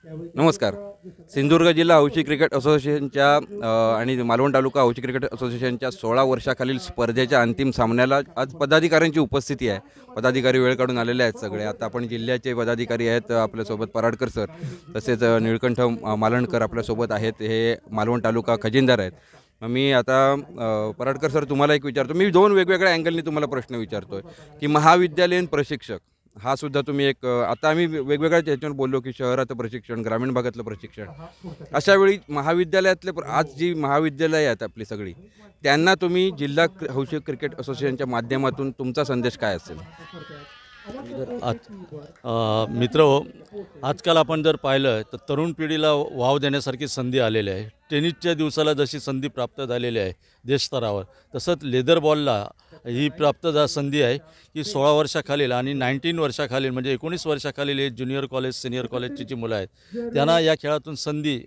नमस्कार. सिंधुदुर्ग जिल्हा हौशी क्रिकेट असोसिएशनच्या आणि मालवण तालुका हौशी क्रिकेट असोसिएशनच्या 16 वर्षाखालील स्पर्धेच्या अंतिम सामन्याला आज पदाधिकाऱ्यांची उपस्थिती आहे. पदाधिकारी वेळ काढून आलेले आहेत सगळे. आता आपण जिल्ह्याचे पदाधिकारी आहेत आपल्यासोबत पराडकर सर, तसेच निळकंठ मालणकर आपल्यासोबत आहेत. हे मालवण तालुका खजिनदार आहेत. मी आता पराडकर सर तुम्हाला एक विचारतो. मी दोन वेगवेगळ्या अँगलनी तुम्हाला प्रश्न विचारतोय की महाविद्यालयीन प्रशिक्षक हा सुद्धा तुम्ही एक आता आम्ही वेगवेगळ्या त्याच्यावर बोललो की शहराचं प्रशिक्षण, ग्रामीण भागातलं प्रशिक्षण, अशा वेळी महाविद्यालयातले आज जी महाविद्यालय आहेत आपली सगळी, त्यांना तुम्ही जिल्हा हौशी क्रिकेट असोसिएशनच्या माध्यमातून तुमचा संदेश काय असेल? मित्र हो, आजकाल आपण जर पाहिलं तर तरुण पिढीला वाव देण्यासारखी संधी आलेली आहे. टेनिसच्या दिवसाला जशी संधी प्राप्त झालेली आहे देशस्तरावर, तसंच लेदर बॉलला ही प्राप्त संधी आहे की 16 वर्षाखालील आणि 19 वर्षाखालील म्हणजे 19 वर्षाखालील हे ज्युनियर कॉलेज सिनियर कॉलेजची जी मुलं आहेत त्यांना या खेळातून संधी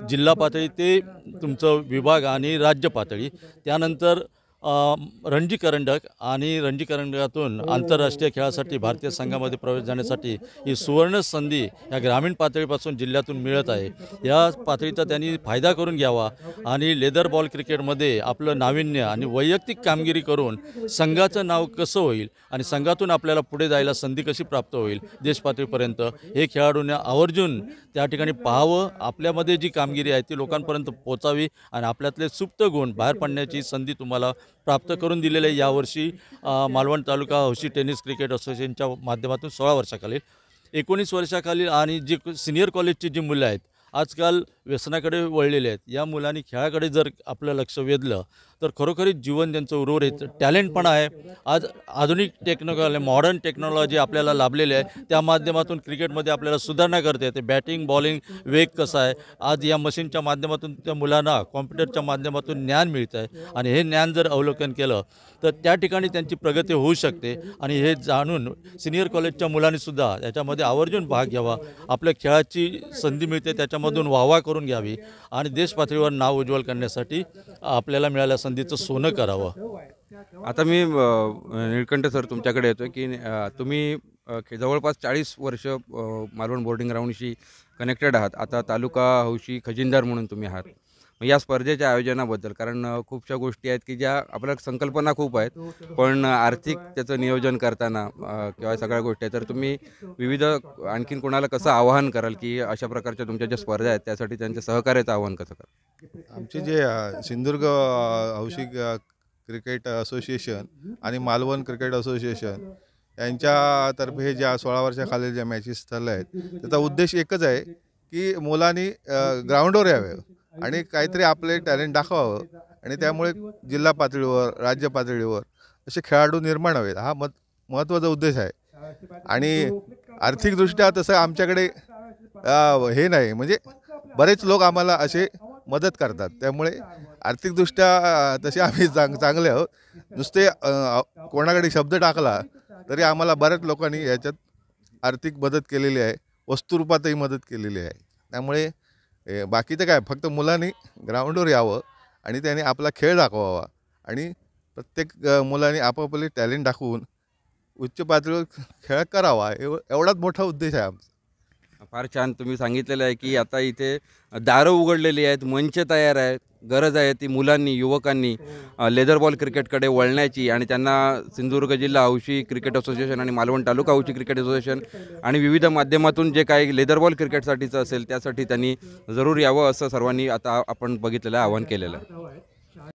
जिल्हा पातळी ते तुमचं विभाग आणि राज्य पातळी, त्यानंतर रणजी करंडक आणि रणजी करंडकातून आंतरराष्ट्रीय खेळासाठी भारतीय संघामध्ये प्रवेश जाण्यासाठी ही सुवर्ण संधी या ग्रामीण पातळीपासून जिल्ह्यातून मिळत आहे. या पातळीचा त्यांनी फायदा करून घ्यावा आणि लेदर बॉल क्रिकेटमध्ये आपलं नाविन्य आणि वैयक्तिक कामगिरी करून संघाचं नाव कसं होईल आणि संघातून आपल्याला पुढे जायला संधी कशी प्राप्त होईल देश पातळीपर्यंत, हे खेळाडूंना आवर्जून त्या ठिकाणी पाहावं. आपल्यामध्ये जी कामगिरी आहे ती लोकांपर्यंत पोचावी आणि आपल्यातले सुप्त गुण बाहेर पडण्याची संधी तुम्हाला प्राप्त करून दिलेले आहे. यावर्षी मालवण तालुका हौशी टेनिस क्रिकेट असोसिएशनच्या माध्यमातून 16 वर्षाखालील 19 वर्षाखालील आणि जी सिनियर कॉलेजची जी मुलं आहेत आजकाल व्यसनाकडे वळलेले आहेत, या मुलांनी खेळाकडे जर आपलं लक्ष वेधलं तर खरोखरीच जीवन त्यांचं उर्वरित टॅलेंट पण आहे. आज आधुनिक टेक्नॉलॉजी मॉडर्न टेक्नॉलॉजी आपल्याला लाभलेली आहे, त्या माध्यमातून क्रिकेटमध्ये आपल्याला सुधारणा करता येते. बॅटिंग बॉलिंग वेग कसा आहे आज या मशीनच्या माध्यमातून त्या मुलांना कॉम्प्युटरच्या माध्यमातून ज्ञान मिळतं आहे आणि हे ज्ञान जर अवलोकन केलं तर त्या ठिकाणी त्यांची प्रगती होऊ शकते. आणि हे जाणून सिनियर कॉलेजच्या मुलांनीसुद्धा याच्यामध्ये आवर्जून भाग घ्यावा. आपल्या खेळाची संधी मिळते त्याच्यामधून वाहवा करून घ्यावी आणि देश पातळीवर नाव उज्ज्वल करण्यासाठी आपल्याला मिळाल्या संधीचं सोनं करावं. आता मी निळकंठ सर तुमच्याकडे येतो की तुम्ही जवळपास 40 वर्ष मालवण बोर्डिंग ग्राउंडशी कनेक्टेड आहात. आता तालुका हौशी खजिनदार म्हणून तुम्ही आहात. या स्पर्धेच्या आयोजनाबद्दल, कारण खूपशा गोष्टी आहेत की ज्या आपल्या संकल्पना खूप आहेत पण आर्थिक त्याचं नियोजन करताना किंवा सगळ्या गोष्टी आहेत, तर तुम्ही विविध आणखीन कोणाला कसं आवाहन कराल की अशा प्रकारच्या तुमच्या ज्या स्पर्धा आहेत त्यासाठी त्यांच्या सहकार्याचं आवाहन कसं कराल? आमचे जे सिंधुदुर्ग हौशी क्रिकेट असोसिएशन आणि मालवण क्रिकेट असोसिएशन यांच्यातर्फे ज्या 16 वर्षाखालील ज्या मॅचेस चालल्या आहेत त्याचा उद्देश एकच आहे की मुलांनी ग्राउंडवर यावे आणि काहीतरी आपले टॅलेंट दाखवावं आणि त्यामुळे जिल्हा पातळीवर राज्य पातळीवर असे खेळाडू निर्माण हवेत, हा महत्त्वाचा उद्देश आहे. आणि आर्थिकदृष्ट्या तसं आमच्याकडे हे नाही, म्हणजे बरेच लोक आम्हाला असे मदत करतात, त्यामुळे आर्थिकदृष्ट्या तसे आम्ही चांगले आहोत. नुसते कोणाकडे शब्द टाकला तरी आम्हाला बऱ्याच लोकांनी याच्यात आर्थिक मदत केलेली आहे, वस्तुरूपातही मदत केलेली आहे. त्यामुळे बाकीचं काय, फक्त मुलांनी ग्राउंडवर यावं आणि त्याने आपला खेळ दाखवावा आणि प्रत्येक मुलांनी आपापले टॅलेंट दाखवून उच्च पातळीवर खेळ करावा, एवढाच मोठा उद्देश आहे आमचा. फार छान तुम्ही सांगितलेलं आहे की आता इथे दारं उघडलेली आहेत, मंच तयार आहेत. गरज आहे ती मुलांनी युवकांनी लेदर बॉल क्रिकेटकडे वळण्याची आणि त्यांना सिंधुदुर्ग जिल्हा हौशी क्रिकेट असोसिएशन आणि मालवण तालुका हौशी क्रिकेट असोसिएशन आणि विविध माध्यमातून जे काही लेदर बॉल क्रिकेटसाठीचं असेल त्यासाठी त्यांनी जरूर यावं असं सर्वांनी आता आपण बघितलेलं आहे, आवाहन केलेलं आहे.